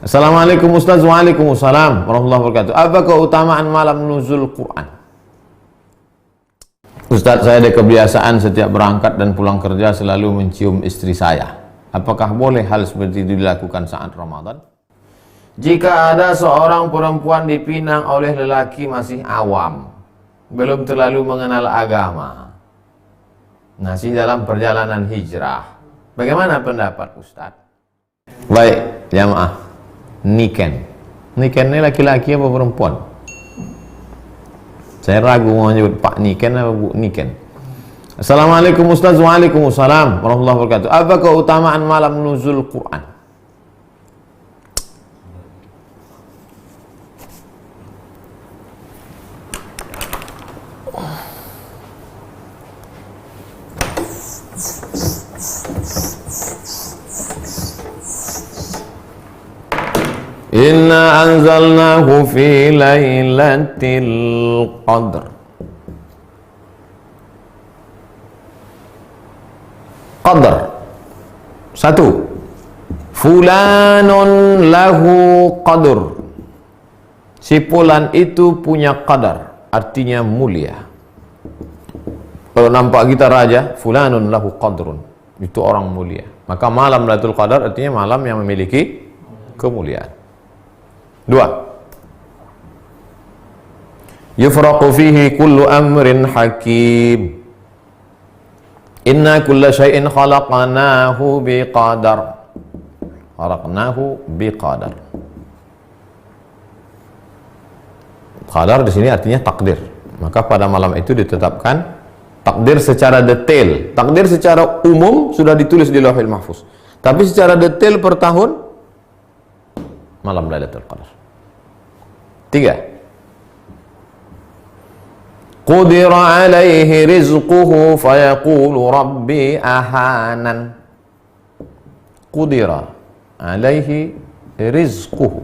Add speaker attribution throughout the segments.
Speaker 1: Assalamualaikum Ustaz. Waalaikumsalam warahmatullahi wabarakatuh. Apa keutamaan malam nuzul Quran? Ustaz, saya ada kebiasaan setiap berangkat dan pulang kerja selalu mencium istri saya. Apakah boleh hal seperti itu dilakukan saat Ramadan? Jika ada seorang perempuan dipinang oleh lelaki masih awam, belum terlalu mengenal agama, masih dalam perjalanan hijrah, bagaimana pendapat Ustaz? Baik, jamaah. Niken ini laki-laki apa perempuan? Saya ragu mau nyebut Pak Niken atau Bu Niken. Assalamualaikum Ustaz. Waalaikumsalam warahmatullahi wabarakatuh. Apa keutamaan malam nuzul Quran? Inna anzalnahu fi lailatul qadr. Qadr. Satu. Fulanun lahu qadr. Si fulan itu punya qadar, artinya mulia. Kalau nampak kita raja, fulanun lahu qadrun, itu orang mulia. Maka malam Lailatul Qadar artinya malam yang memiliki kemuliaan. Dua, yufraqu fihi kullu amrin hakim. Inna kulla syai'in khalaqnahu biqadar. Khalaqnahu biqadar. Qadar di sini artinya takdir. Maka pada malam itu ditetapkan takdir secara detail. Takdir secara umum sudah ditulis di Lauhul Mahfuz. Tapi secara detail per tahun malam Lailatul Qadar. Tiga, qudira alaihi rizquhu fayaqulu rabbi ahanan. Qudira alaihi rizquhu,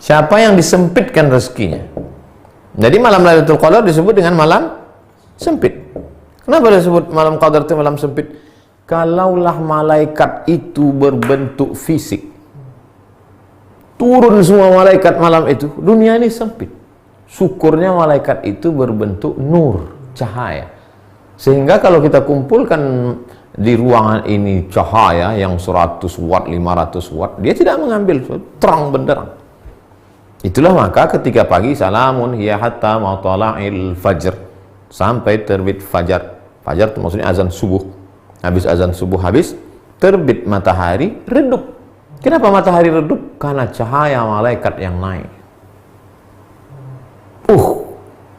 Speaker 1: siapa yang disempitkan rezekinya. Jadi malam Lailatul Qadar disebut dengan malam sempit. Kenapa disebut malam Qadar itu malam sempit? Kalaulah malaikat itu berbentuk fisik, turun semua malaikat malam itu, dunia ini sempit. Syukurnya malaikat itu berbentuk nur, cahaya. Sehingga kalau kita kumpulkan di ruangan ini cahaya yang 100 watt, 500 watt, dia tidak mengambil, terang benderang. Itulah maka ketika pagi, salamun hiya hatta matla'il fajr, sampai terbit fajar. Fajar itu maksudnya azan subuh. Habis azan subuh, habis terbit matahari, redup. Kenapa matahari redup? Karena cahaya malaikat yang naik.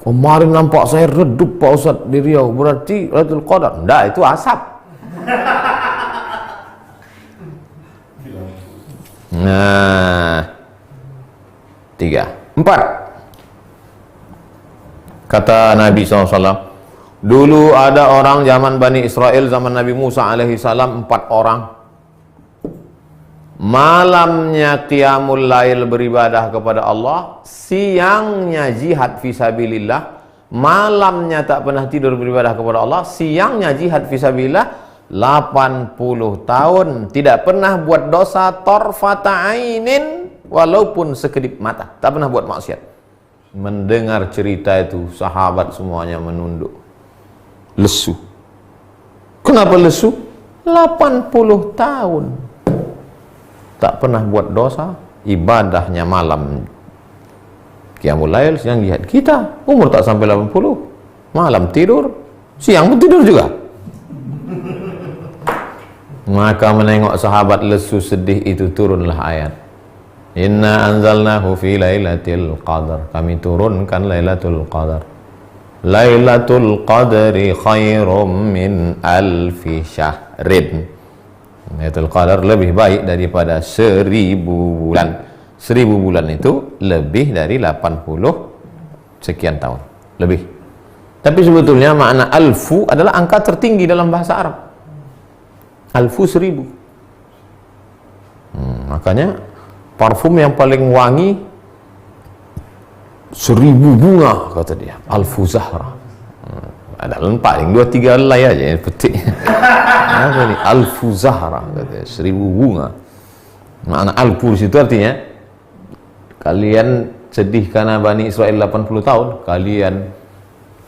Speaker 1: Kemarin nampak saya redup Pak Ustadz di Riau, berarti Lailatul Qadar. Enggak, itu asap. Nah, 3, 4. Kata Nabi SAW, dulu ada orang zaman Bani Israel, zaman Nabi Musa alaihissalam, 4 orang. Malamnya qiyamul lail beribadah kepada Allah, siangnya jihad fisabilillah. Malamnya tak pernah tidur beribadah kepada Allah, siangnya jihad fisabilillah. 80 tahun tidak pernah buat dosa torfata ainin, walaupun sekedip mata, tak pernah buat maksiat. Mendengar cerita itu, sahabat semuanya menunduk, lesu. Kenapa lesu? 80 tahun tak pernah buat dosa, ibadahnya malam qiyamul lail, siang jihad. Kita umur tak sampai 80, malam tidur, siang pun tidur juga. Maka menengok sahabat lesu sedih itu, turunlah ayat, inna anzalnahu fi lailatul qadar, kami turunkan Lailatul Qadar. Lailatul Qadri khairum min alfi syahrin. Lailatul Qadar lebih baik daripada 1000 bulan. 1000 bulan itu lebih dari 80 sekian tahun. Lebih. Tapi sebetulnya makna alfu adalah angka tertinggi dalam bahasa Arab. Alfu 1000. Makanya parfum yang paling wangi 1000 bunga, kata dia, Alfu Zahra. Ada paling 2-3 helai aja yang petik. Apa ini? Alfu Zahra, katanya, 1000 bunga. Makna alfu itu artinya kalian sedih karena Bani Israel 80 tahun, kalian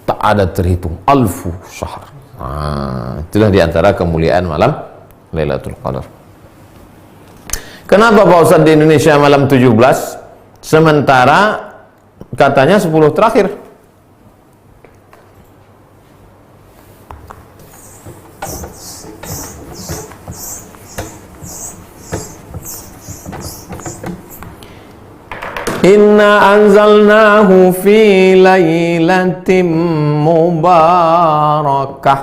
Speaker 1: tak ada terhitung alfu syahr. Itulah diantara kemuliaan malam Lailatul Qadar. Kenapa Pak Ustadz di Indonesia malam 17 sementara katanya 10 terakhir? Inna anzalnahu fi lailatin mubarakah.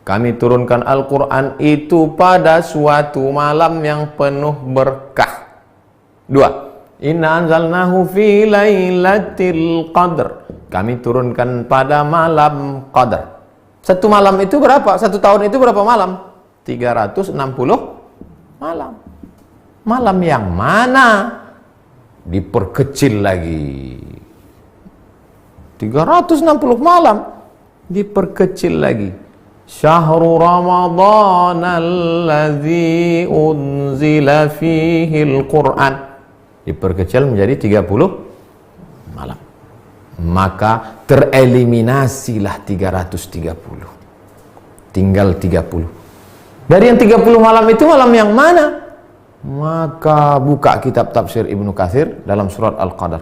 Speaker 1: Kami turunkan Al-Quran itu pada suatu malam yang penuh berkah. 2. Inna anzalnahu fi lailatul qadr. Kami turunkan pada malam qadar. Satu malam itu berapa? Satu tahun itu berapa malam? 360 malam. Malam yang mana? Diperkecil lagi. 360 malam diperkecil lagi. Syahrul Ramadan alladzi unzila fihi al-Quran diperkecil menjadi 30 malam. Maka tereliminasilah 330. Tinggal 30. Dari yang 30 malam itu malam yang mana? Maka buka kitab tafsir Ibnu Katsir dalam surat Al-Qadar.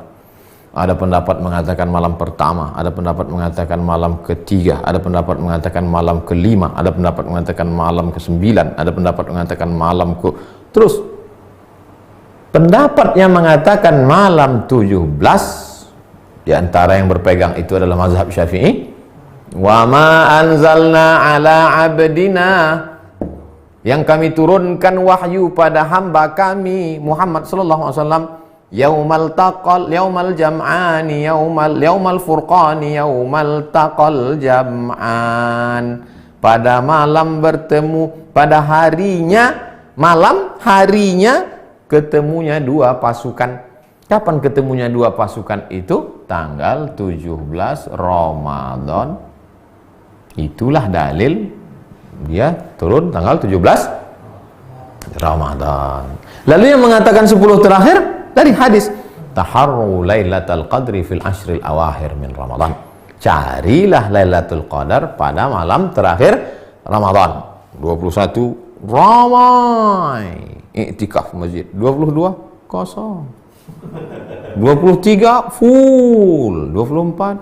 Speaker 1: Ada pendapat mengatakan malam pertama, ada pendapat mengatakan malam ketiga, ada pendapat mengatakan malam kelima, ada pendapat mengatakan malam ke-9, ada pendapat mengatakan malam ke... Terus pendapat yang mengatakan malam 17 di antara yang berpegang itu adalah mazhab Syafi'i. Wa ma anzalna ala abdina, yang kami turunkan wahyu pada hamba kami Muhammad sallallahu alaihi wasallam, yaumal jam'ani yaumal furqani yaumal taqal jam'an, pada malam bertemu, pada harinya, malam harinya ketemunya dua pasukan. Kapan ketemunya dua pasukan itu? Tanggal 17 Ramadan. Itulah dalil dia turun tanggal 17 Ramadan. Lalu yang mengatakan 10 terakhir dari hadis, taharru lailatul qadri fil ashril awakhir min Ramadan. Carilah Lailatul Qadar pada malam terakhir Ramadan. 21 ramai iktikaf masjid, 22 kosong, 23 full, 24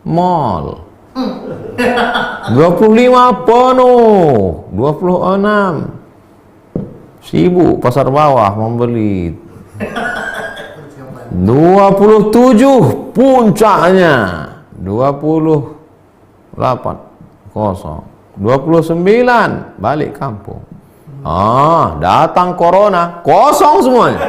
Speaker 1: mall, 25 penuh, 26 sibuk pasar bawah membeli, 27 puncaknya, 28 kosong, 29 balik kampung. Datang corona, kosong semuanya.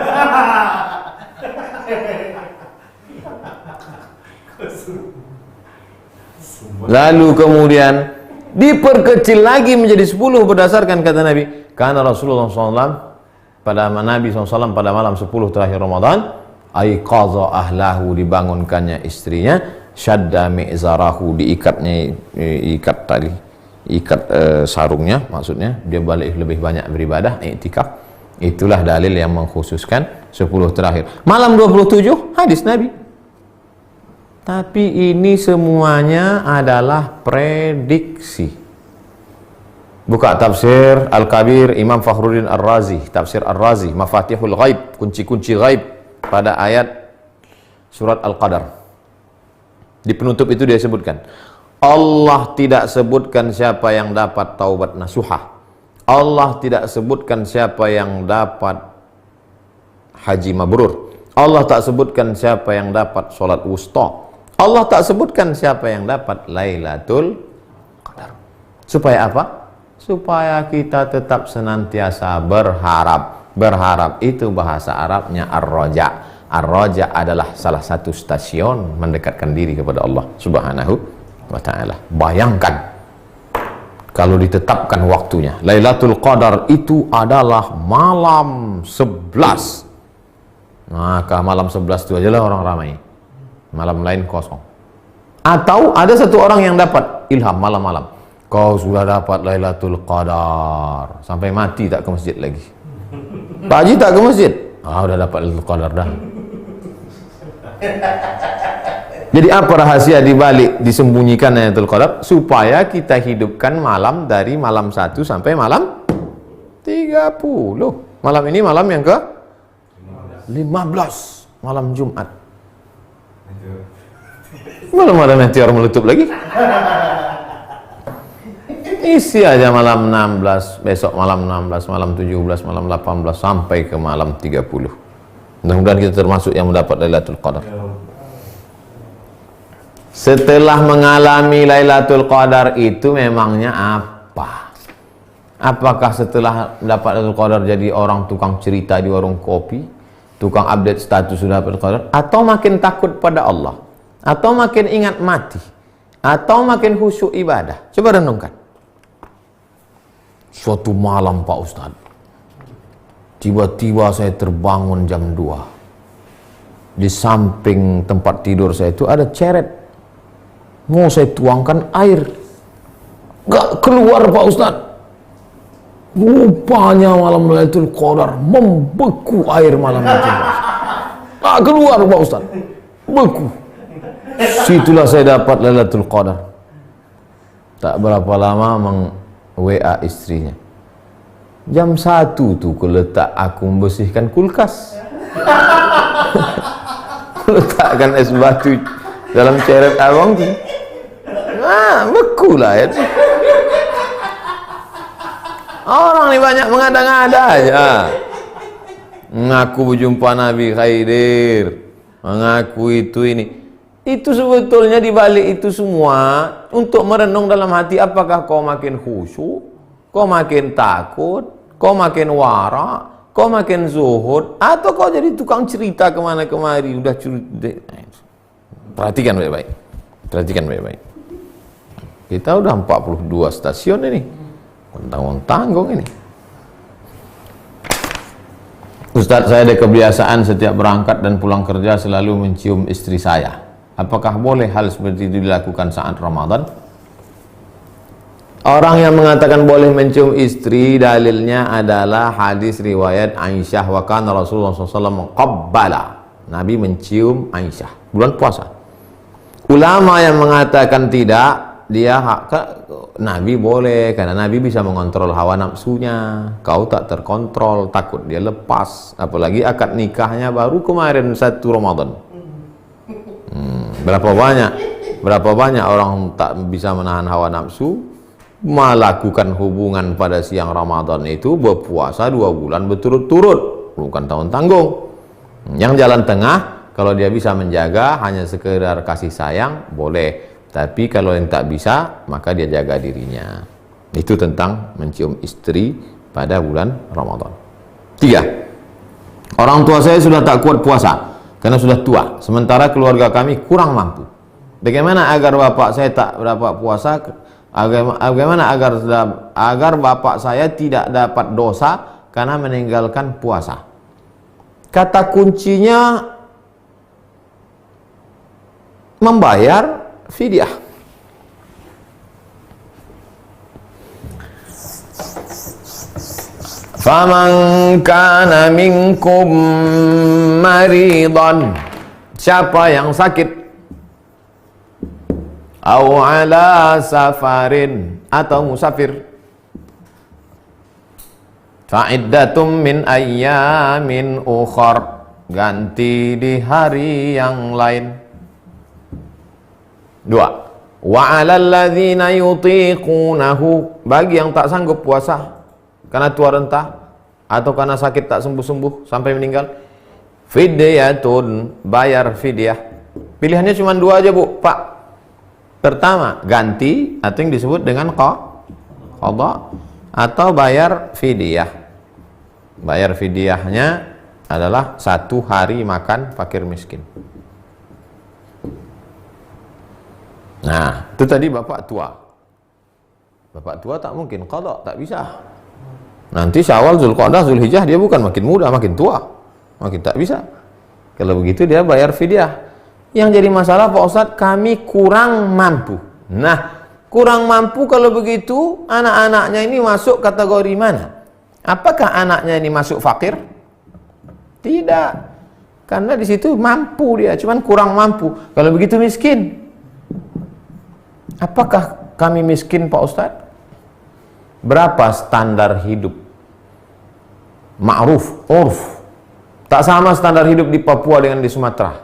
Speaker 1: Lalu kemudian diperkecil lagi menjadi 10 berdasarkan kata Nabi. Karena Rasulullah SAW pada Nabi SAW pada malam 10 terakhir Ramadan, aiqadha ahlahu, dibangunkannya istrinya, syadda mi'zarahu, ikat sarungnya, maksudnya dia balik lebih banyak beribadah, iktikaf. Itulah dalil yang mengkhususkan 10 terakhir. Malam 27 hadis Nabi. Tapi ini semuanya adalah prediksi. Buka tafsir Al-Kabir Imam Fakhruddin Ar-Razi, tafsir Ar-Razi, Mafatihul Ghaib, kunci-kunci ghaib, pada ayat surat Al-Qadar. Di penutup itu dia sebutkan, Allah tidak sebutkan siapa yang dapat taubat nasuhah. Allah tidak sebutkan siapa yang dapat haji mabrur. Allah tak sebutkan siapa yang dapat sholat wusta. Allah tak sebutkan siapa yang dapat Lailatul Qadar. Supaya apa? Supaya kita tetap senantiasa berharap. Berharap itu bahasa Arabnya ar-raja. Ar-raja adalah salah satu stasiun mendekatkan diri kepada Allah Subhanahu wa ta'ala. Bayangkan kalau ditetapkan waktunya. Lailatul Qadar itu adalah malam 11. Maka malam 11 itu ajalah orang ramai. Malam lain kosong. Atau ada satu orang yang dapat ilham malam-malam, kau sudah dapat Lailatul Qadar, sampai mati tak ke masjid lagi. Pak Haji tak ke masjid? Udah dapat Lailatul Qadar dah. Jadi apa rahasia dibalik disembunyikan Lailatul Qadar? Supaya kita hidupkan malam dari malam 1 sampai malam 30. Malam ini malam yang ke 15, malam Jumat. Belum ada meteor meletup lagi. Isi aja malam 16, besok malam 16, malam 17, malam 18 sampai ke malam 30. Mudah-mudahan kita termasuk yang mendapat Lailatul Qadar. Setelah mengalami Lailatul Qadar itu memangnya apa? Apakah setelah dapat Lailatul Qadar jadi orang tukang cerita di warung kopi, tukang update status sudah dapat Qadar, atau makin takut pada Allah, atau makin ingat mati, atau makin khusyuk ibadah? Coba renungkan. Suatu malam Pak Ustadz, tiba-tiba saya terbangun jam 2. Di samping tempat tidur saya itu ada ceret. Mau saya tuangkan air, gak keluar Pak Ustadz. Rupanya malam Lailatul Qadar membeku air malam itu. Gak keluar Pak Ustadz, beku. Situlah saya dapat Lailatul Qadar. Tak berapa lama WA istrinya. Jam 1 tuh kuletak aku membersihkan kulkas. Kuletakkan es batu dalam ceret abang tuh. Beku lah ya. Orang ini banyak mengada-ngada aja. Mengaku berjumpa Nabi Khaidir, mengaku itu ini. Itu sebetulnya dibalik itu semua untuk merenung dalam hati, apakah kau makin khusyuk, kau makin takut, kau makin wara, kau makin zuhud, atau kau jadi tukang cerita kemana kemari, udah curut. Perhatikan baik-baik, perhatikan baik-baik. Kita udah 42 stasiun ini, tanggung-tanggung ini. Ustadz, saya ada kebiasaan setiap berangkat dan pulang kerja selalu mencium istri saya. Apakah boleh hal seperti itu dilakukan saat Ramadan? Orang yang mengatakan boleh mencium istri, dalilnya adalah hadis riwayat Aisyah, wa kana Rasulullah SAW qabbala. Nabi mencium Aisyah bulan puasa. Ulama yang mengatakan tidak, Nabi boleh, karena Nabi bisa mengontrol hawa nafsunya. Kau tak terkontrol, takut dia lepas. Apalagi akad nikahnya baru kemarin 1 Ramadan. Berapa banyak orang tak bisa menahan hawa nafsu, melakukan hubungan pada siang Ramadan itu, berpuasa 2 bulan berturut-turut, bukan tahun tanggung. Yang jalan tengah, kalau dia bisa menjaga hanya sekedar kasih sayang, boleh. Tapi kalau yang tak bisa, maka dia jaga dirinya. Itu tentang mencium istri pada bulan Ramadan. 3. Orang tua saya sudah tak kuat puasa karena sudah tua, sementara keluarga kami kurang mampu. Bagaimana agar bapak saya tak dapat puasa? Bagaimana agar bapak saya tidak dapat dosa karena meninggalkan puasa? Kata kuncinya membayar fidyah. Faman kana minkum maridan, siapa yang sakit, au ala safarin, atau musafir, fa'iddatum min ayyamin ukhar, ganti di hari yang lain. 2. Wa 'alal ladzina yutiqunahu, bagi yang tak sanggup puasa karena tua renta atau karena sakit tak sembuh-sembuh sampai meninggal, fidyatun, bayar fidyah. Pilihannya cuma 2 aja Bu, Pak. Pertama, ganti atau yang disebut dengan qadha, atau bayar fidyah. Bayar fidyahnya adalah 1 hari makan fakir miskin. Nah, itu tadi bapak tua. Bapak tua tak mungkin qadha, tak bisa. Nanti Syawal, Zulqa'dah, Zulhijjah dia bukan makin muda, makin tua. Makin tak bisa. Kalau begitu dia bayar fidyah. Yang jadi masalah Pak Ustadz, kami kurang mampu. Nah, kurang mampu kalau begitu, anak-anaknya ini masuk kategori mana? Apakah anaknya ini masuk fakir? Tidak. Karena di situ mampu dia, cuman kurang mampu. Kalau begitu miskin. Apakah kami miskin, Pak Ustadz? Berapa standar hidup? Ma'ruf, urf. Tak sama standar hidup di Papua dengan di Sumatera.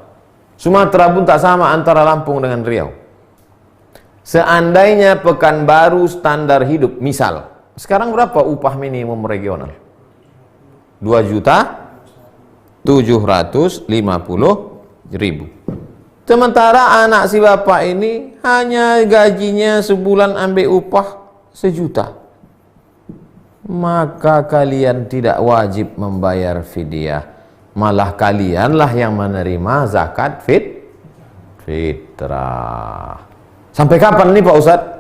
Speaker 1: Sumatera pun tak sama antara Lampung dengan Riau. Seandainya Pekanbaru standar hidup, misal, sekarang berapa upah minimum regional? 2.750.000. Sementara anak si bapak ini hanya gajinya sebulan ambil upah 1 juta. Maka kalian tidak wajib membayar fidyah. Malah kalianlah yang menerima zakat fitrah. Sampai kapan nih Pak Ustadz?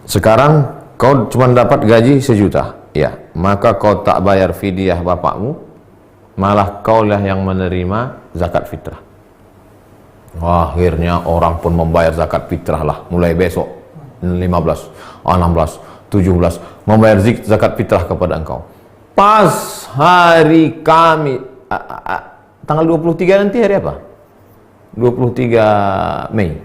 Speaker 1: Sekarang kau cuma dapat gaji 1 juta, ya, maka kau tak bayar fidyah bapakmu, malah kaulah yang menerima zakat fitrah. Wah, akhirnya orang pun membayar zakat fitrah lah, mulai besok 15, 16, 17 membayar zakat fitrah kepada engkau. Pas hari Kamis, tanggal 23 nanti hari apa? 23 Mei.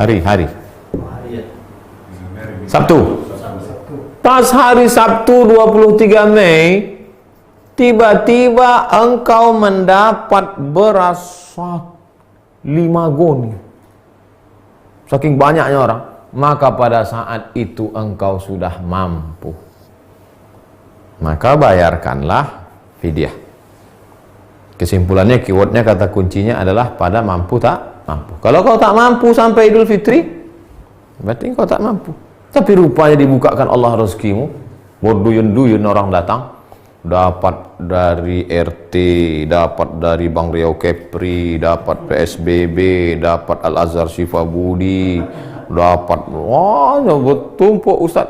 Speaker 1: Hari Sabtu. Pas hari Sabtu 23 Mei, tiba-tiba engkau mendapat beras 5 goni. Saking banyaknya orang, maka pada saat itu engkau sudah mampu. Maka bayarkanlah fidyah. Kesimpulannya, keywordnya, kata kuncinya adalah pada mampu tak mampu. Kalau kau tak mampu sampai Idul Fitri, berarti kau tak mampu. Tapi rupanya dibukakan Allah rezekimu, berduyun-duyun orang datang, dapat dari RT, dapat dari Bank Riau Kepri, dapat PSBB, dapat Al-Azhar Syifa Budi, dapat, wah, bertumpuk Ustaz.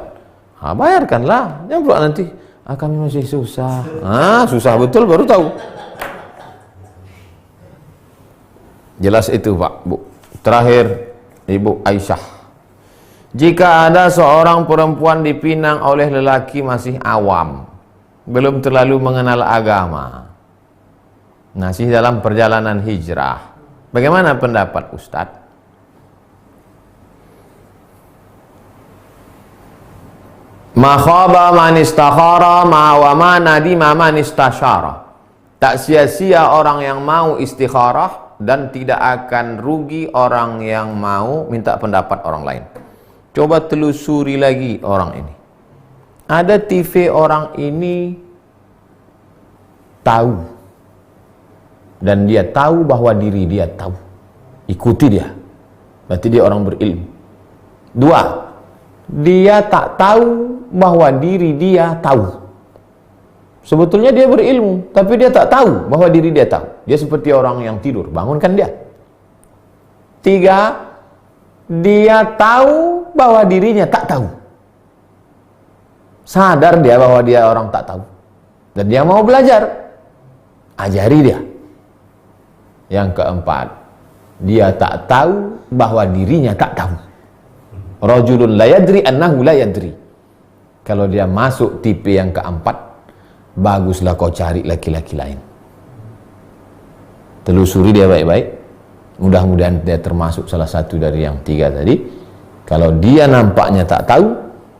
Speaker 1: Bayarkanlah, jangan pula nanti kami masih susah. Susah betul baru tahu. Jelas itu Pak, Bu. Terakhir, Ibu Aisyah. Jika ada seorang perempuan dipinang oleh lelaki masih awam, belum terlalu mengenal agama, masih dalam perjalanan hijrah, bagaimana pendapat Ustadz? Ma khaba man istakhara wa ma nadima man istasyara. Tak sia-sia orang yang mau istikharah, dan tidak akan rugi orang yang mau minta pendapat orang lain. Coba telusuri lagi orang ini. Ada TV orang ini tahu, dan dia tahu bahwa diri dia tahu. Ikuti dia, berarti dia orang berilmu. 2, dia tak tahu bahwa diri dia tahu. Sebetulnya dia berilmu, tapi dia tak tahu bahwa diri dia tahu. Dia seperti orang yang tidur, bangunkan dia. 3, dia tahu bahwa dirinya tak tahu. Sadar dia bahwa dia orang tak tahu, dan dia mau belajar. Ajari dia. Yang 4, dia tak tahu bahwa dirinya tak tahu. Rajulun la yadri annahu la yadri. Kalau dia masuk tipe yang 4, baguslah kau cari laki-laki lain. Telusuri dia baik-baik. Mudah-mudahan dia termasuk salah satu dari yang 3 tadi. Kalau dia nampaknya tak tahu,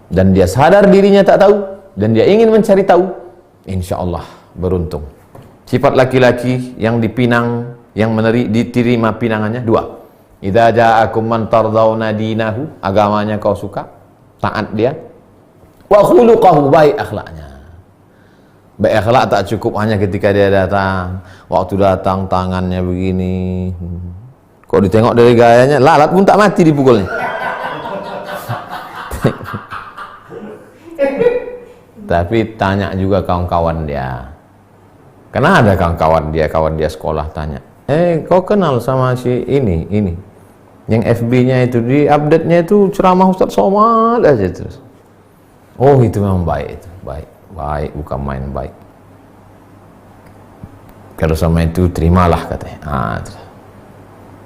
Speaker 1: dan dia sadar dirinya tak tahu, dan dia ingin mencari tahu, insya Allah beruntung. Sifat laki-laki yang dipinang, yang diterima pinangannya 2. Idza ja'akum man tardawna dinahu, agamanya kau suka, taat dia, wa khuluquhu, baik akhlaknya. Baik akhlak tak cukup hanya ketika dia datang. Waktu datang tangannya begini, kok ditengok dari gayanya, lalat pun tak mati dipukulnya. Tapi tanya juga kawan-kawan dia. Karena ada kawan dia sekolah tanya, kau kenal sama si ini? Yang FB-nya itu, di update-nya itu ceramah Ustaz Somad aja terus. Oh, itu memang baik itu, baik, bukan main baik. Kalau sama itu terimalah katanya.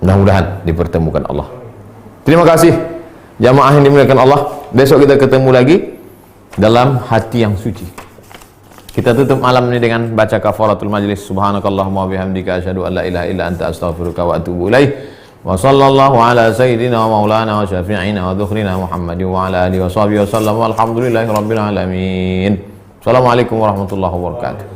Speaker 1: Mudah-mudahan dipertemukan Allah. Terima kasih jamaah yang dimuliakan Allah. Besok kita ketemu lagi dalam hati yang suci. Kita tutup malam ini dengan baca kafaratul majlis. Subhanakallahumma wa bihamdika asyhadu an la ilaha illa anta astaghfiruka wa atubu ilaik. Wa sallallahu ala sayyidina wa maulana wa syafi'ina wa dhukhrina Muhammadin wa ala alihi wa sahbihi wa sallam. Walhamdulillahi rabbil alamin. Assalamualaikum warahmatullahi wabarakatuh.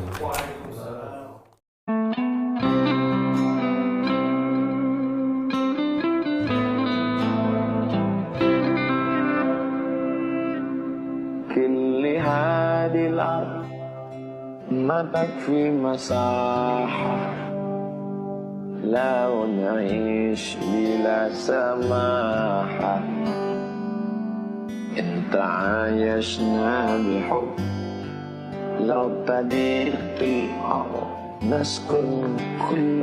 Speaker 1: ما تكفي مساحة لا نعيش بلا سماحة إن تعايشنا بحب لو تضيق الأرض نسكن كل